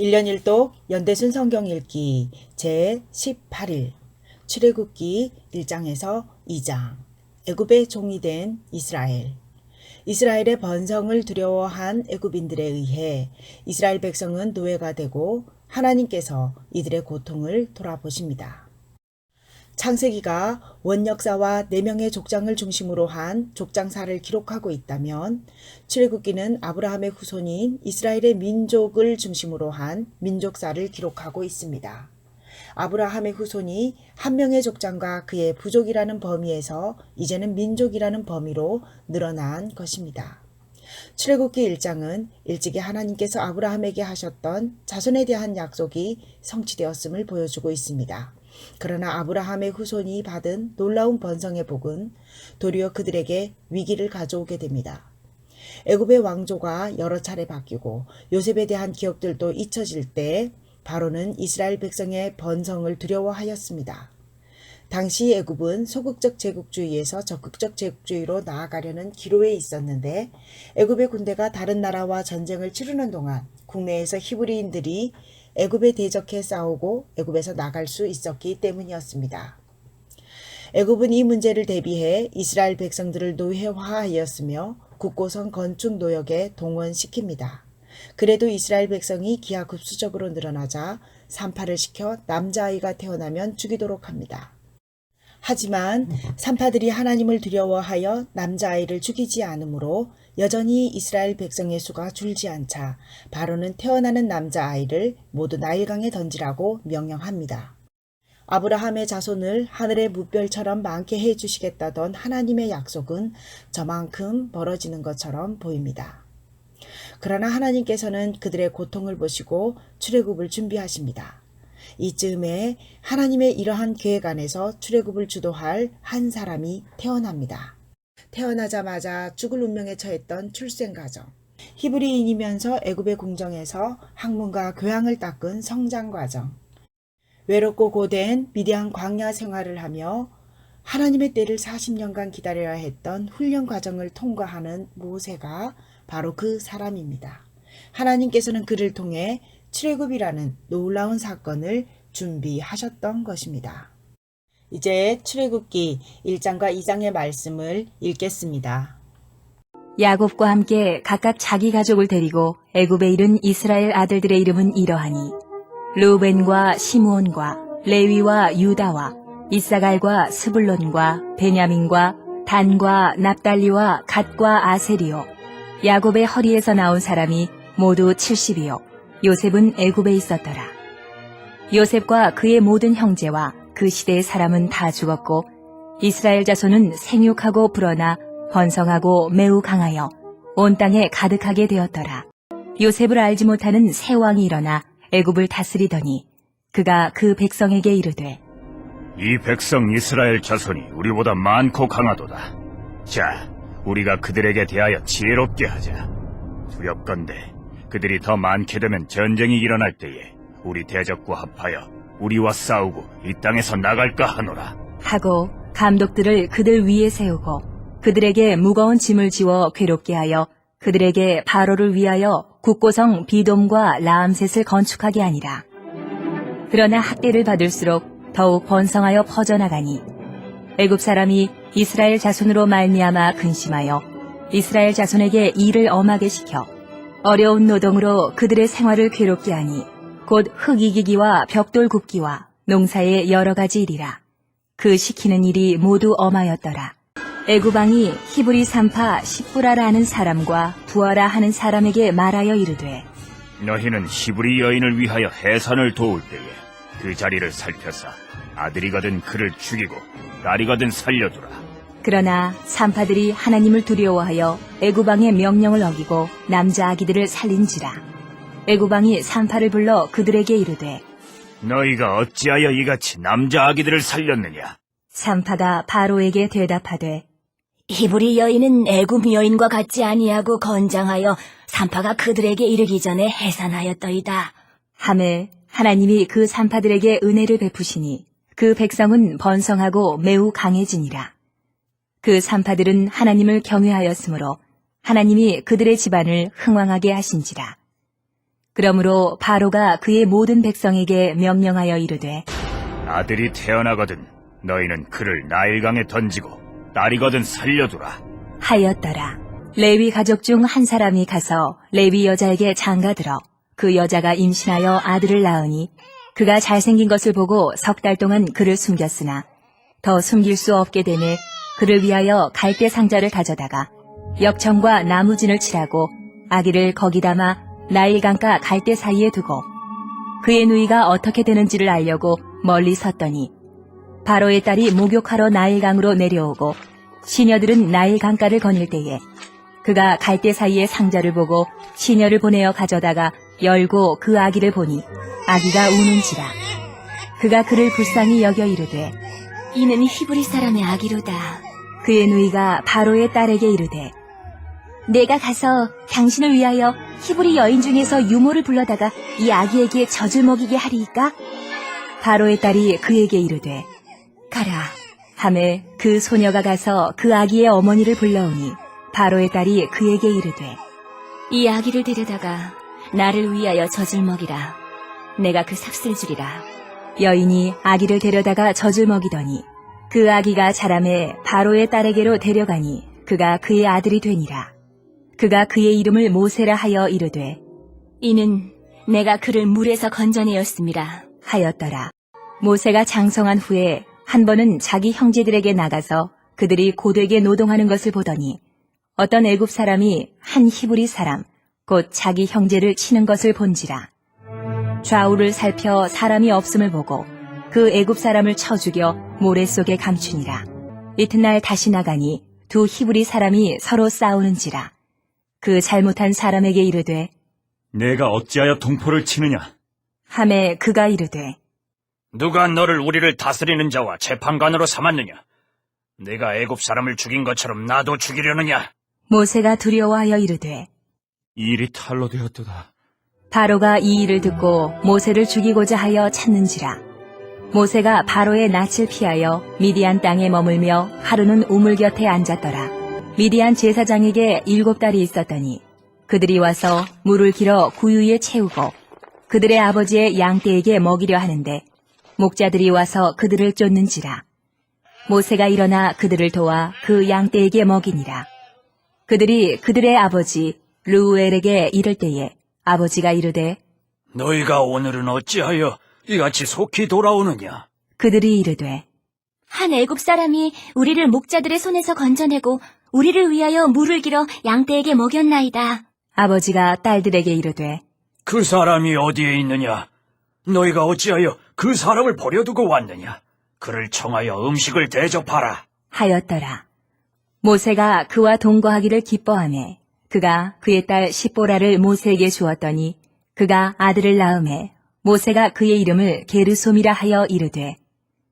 1년 1독 연대순 성경 읽기 제18일 출애굽기 1장에서 2장 애굽의 종이 된 이스라엘. 이스라엘의 번성을 두려워한 애굽인들에 의해 이스라엘 백성은 노예가 되고 하나님께서 이들의 고통을 돌아보십니다. 창세기가 원역사와 4명의 족장을 중심으로 한 족장사를 기록하고 있다면 출애굽기는 아브라함의 후손인 이스라엘의 민족을 중심으로 한 민족사를 기록하고 있습니다. 아브라함의 후손이 한 명의 족장과 그의 부족이라는 범위에서 이제는 민족이라는 범위로 늘어난 것입니다. 출애굽기 1장은 일찍이 하나님께서 아브라함에게 하셨던 자손에 대한 약속이 성취되었음을 보여주고 있습니다. 그러나 아브라함의 후손이 받은 놀라운 번성의 복은 도리어 그들에게 위기를 가져오게 됩니다. 애굽의 왕조가 여러 차례 바뀌고 요셉에 대한 기억들도 잊혀질 때 바로는 이스라엘 백성의 번성을 두려워하였습니다. 당시 애굽은 소극적 제국주의에서 적극적 제국주의로 나아가려는 기로에 있었는데 애굽의 군대가 다른 나라와 전쟁을 치르는 동안 국내에서 히브리인들이 애굽에 대적해 싸우고 애굽에서 나갈 수 있었기 때문이었습니다. 애굽은 이 문제를 대비해 이스라엘 백성들을 노예화하였으며 국고성 건축 노역에 동원시킵니다. 그래도 이스라엘 백성이 기하급수적으로 늘어나자 산파를 시켜 남자아이가 태어나면 죽이도록 합니다. 하지만 산파들이 하나님을 두려워하여 남자아이를 죽이지 않으므로 여전히 이스라엘 백성의 수가 줄지 않자 바로는 태어나는 남자아이를 모두 나일강에 던지라고 명령합니다. 아브라함의 자손을 하늘의 무별처럼 많게 해주시겠다던 하나님의 약속은 저만큼 벌어지는 것처럼 보입니다. 그러나 하나님께서는 그들의 고통을 보시고 출애굽을 준비하십니다. 이쯤에 하나님의 이러한 계획 안에서 출애굽을 주도할 한 사람이 태어납니다. 태어나자마자 죽을 운명에 처했던 출생 과정. 히브리인이면서 애굽의 궁정에서 학문과 교양을 닦은 성장 과정. 외롭고 고된 미디안 광야 생활을 하며 하나님의 때를 40년간 기다려야 했던 훈련 과정을 통과하는 모세가 바로 그 사람입니다. 하나님께서는 그를 통해 출애굽이라는 놀라운 사건을 준비하셨던 것입니다. 이제 출애굽기 1장과 2장의 말씀을 읽겠습니다. 야곱과 함께 각각 자기 가족을 데리고 애굽에 이른 이스라엘 아들들의 이름은 이러하니 르우벤과 시므온과 레위와 유다와 이사갈과 스불론과 베냐민과 단과 납달리와 갓과 아세리요. 야곱의 허리에서 나온 사람이 모두 70이요. 요셉은 애굽에 있었더라. 요셉과 그의 모든 형제와 그 시대의 사람은 다 죽었고 이스라엘 자손은 생육하고 불어나 번성하고 매우 강하여 온 땅에 가득하게 되었더라. 요셉을 알지 못하는 새 왕이 일어나 애굽을 다스리더니 그가 그 백성에게 이르되 이 백성 이스라엘 자손이 우리보다 많고 강하도다. 자, 우리가 그들에게 대하여 지혜롭게 하자. 두렵건대 그들이 더 많게 되면 전쟁이 일어날 때에 우리 대적과 합하여 우리와 싸우고 이 땅에서 나갈까 하노라. 하고 감독들을 그들 위에 세우고 그들에게 무거운 짐을 지워 괴롭게 하여 그들에게 바로를 위하여 국고성 비돔과 라암셋을 건축하게 하니라. 그러나 학대를 받을수록 더욱 번성하여 퍼져나가니 애굽 사람이 이스라엘 자손으로 말미암아 근심하여 이스라엘 자손에게 일을 엄하게 시켜 어려운 노동으로 그들의 생활을 괴롭게 하니 곧 흙 이기기와 벽돌 굽기와 농사의 여러 가지 일이라. 그 시키는 일이 모두 엄하였더라. 애굽 왕이 히브리 산파 십부라라 하는 사람과 부하라 하는 사람에게 말하여 이르되 너희는 히브리 여인을 위하여 해산을 도울 때에 그 자리를 살펴서 아들이거든 그를 죽이고 딸이거든 살려두라. 그러나 산파들이 하나님을 두려워하여 애굽 왕의 명령을 어기고 남자 아기들을 살린지라. 애굽 왕이 산파를 불러 그들에게 이르되 너희가 어찌하여 이같이 남자 아기들을 살렸느냐? 산파가 바로에게 대답하되 히브리 여인은 애굽 여인과 같지 아니하고 건장하여 산파가 그들에게 이르기 전에 해산하였더이다. 하매 하나님이 그 산파들에게 은혜를 베푸시니 그 백성은 번성하고 매우 강해지니라. 그 산파들은 하나님을 경외하였으므로 하나님이 그들의 집안을 흥왕하게 하신지라. 그러므로 바로가 그의 모든 백성에게 명령하여 이르되 아들이 태어나거든 너희는 그를 나일강에 던지고 딸이거든 살려두라. 하였더라. 레위 가족 중 한 사람이 가서 레위 여자에게 장가들어 그 여자가 임신하여 아들을 낳으니 그가 잘생긴 것을 보고 3달 동안 그를 숨겼으나 더 숨길 수 없게 되매 그를 위하여 갈대 상자를 가져다가 역청과 나무진을 칠하고 아기를 거기 담아 나일강가 갈대 사이에 두고 그의 누이가 어떻게 되는지를 알려고 멀리 섰더니 바로의 딸이 목욕하러 나일강으로 내려오고 시녀들은 나일강가를 거닐 때에 그가 갈대 사이에 상자를 보고 시녀를 보내어 가져다가 열고 그 아기를 보니 아기가 우는지라. 그가 그를 불쌍히 여겨 이르되 이는 히브리 사람의 아기로다. 그의 누이가 바로의 딸에게 이르되 내가 가서 당신을 위하여 히브리 여인 중에서 유모를 불러다가 이 아기에게 젖을 먹이게 하리이까? 바로의 딸이 그에게 이르되 가라. 하매 그 소녀가 가서 그 아기의 어머니를 불러오니 바로의 딸이 그에게 이르되 이 아기를 데려다가 나를 위하여 젖을 먹이라. 내가 그 삭슬 주리라. 여인이 아기를 데려다가 젖을 먹이더니 그 아기가 자라매 바로의 딸에게로 데려가니 그가 그의 아들이 되니라. 그가 그의 이름을 모세라 하여 이르되 이는 내가 그를 물에서 건져내었습니다. 하였더라. 모세가 장성한 후에 한 번은 자기 형제들에게 나가서 그들이 고되게 노동하는 것을 보더니 어떤 애굽 사람이 한 히브리 사람 곧 자기 형제를 치는 것을 본지라. 좌우를 살펴 사람이 없음을 보고 그 애굽 사람을 쳐 죽여 모래 속에 감추니라. 이튿날 다시 나가니 두 히브리 사람이 서로 싸우는지라. 그 잘못한 사람에게 이르되 내가 어찌하여 동포를 치느냐? 하매 그가 이르되 누가 너를 우리를 다스리는 자와 재판관으로 삼았느냐? 내가 애굽 사람을 죽인 것처럼 나도 죽이려느냐? 모세가 두려워하여 이르되 이 일이 탈로 되었도다. 바로가 이 일을 듣고 모세를 죽이고자 하여 찾는지라. 모세가 바로의 낯을 피하여 미디안 땅에 머물며 하루는 우물 곁에 앉았더라. 미디안 제사장에게 7딸이 있었더니 그들이 와서 물을 길어 구유에 채우고 그들의 아버지의 양떼에게 먹이려 하는데 목자들이 와서 그들을 쫓는지라. 모세가 일어나 그들을 도와 그 양떼에게 먹이니라. 그들이 그들의 아버지 르우엘에게 이를 때에 아버지가 이르되 너희가 오늘은 어찌하여 이같이 속히 돌아오느냐? 그들이 이르되 한 애굽 사람이 우리를 목자들의 손에서 건져내고 우리를 위하여 물을 길어 양떼에게 먹였나이다. 아버지가 딸들에게 이르되 그 사람이 어디에 있느냐? 너희가 어찌하여 그 사람을 버려두고 왔느냐? 그를 청하여 음식을 대접하라. 하였더라. 모세가 그와 동거하기를 기뻐하며 그가 그의 딸 십보라를 모세에게 주었더니 그가 아들을 낳음에 모세가 그의 이름을 게르솜이라 하여 이르되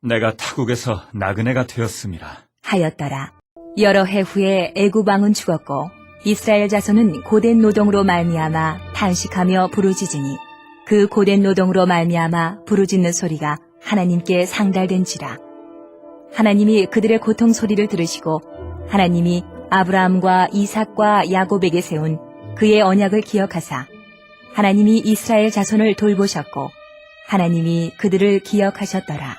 내가 타국에서 나그네가 되었음이라. 하였더라. 여러 해 후에 애굽 왕은 죽었고 이스라엘 자손은 고된 노동으로 말미암아 탄식하며 부르짖으니 그 고된 노동으로 말미암아 부르짖는 소리가 하나님께 상달된지라. 하나님이 그들의 고통 소리를 들으시고 하나님이 아브라함과 이삭과 야곱에게 세운 그의 언약을 기억하사 하나님이 이스라엘 자손을 돌보셨고 하나님이 그들을 기억하셨더라.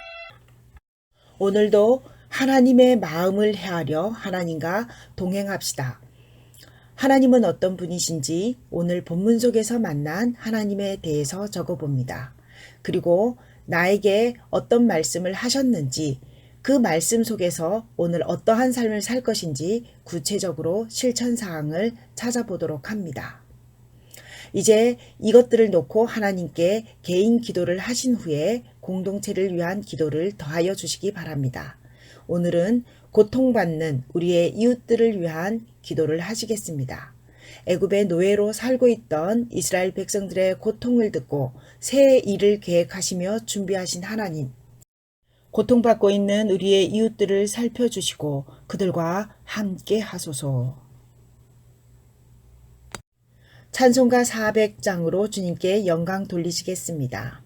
오늘도 하나님의 마음을 헤아려 하나님과 동행합시다. 하나님은 어떤 분이신지 오늘 본문 속에서 만난 하나님에 대해서 적어봅니다. 그리고 나에게 어떤 말씀을 하셨는지 그 말씀 속에서 오늘 어떠한 삶을 살 것인지 구체적으로 실천사항을 찾아보도록 합니다. 이제 이것들을 놓고 하나님께 개인 기도를 하신 후에 공동체를 위한 기도를 더하여 주시기 바랍니다. 오늘은 고통받는 우리의 이웃들을 위한 기도를 하시겠습니다. 애굽의 노예로 살고 있던 이스라엘 백성들의 고통을 듣고 새 일을 계획하시며 준비하신 하나님, 고통받고 있는 우리의 이웃들을 살펴주시고 그들과 함께 하소서. 찬송가 400장으로 주님께 영광 돌리시겠습니다.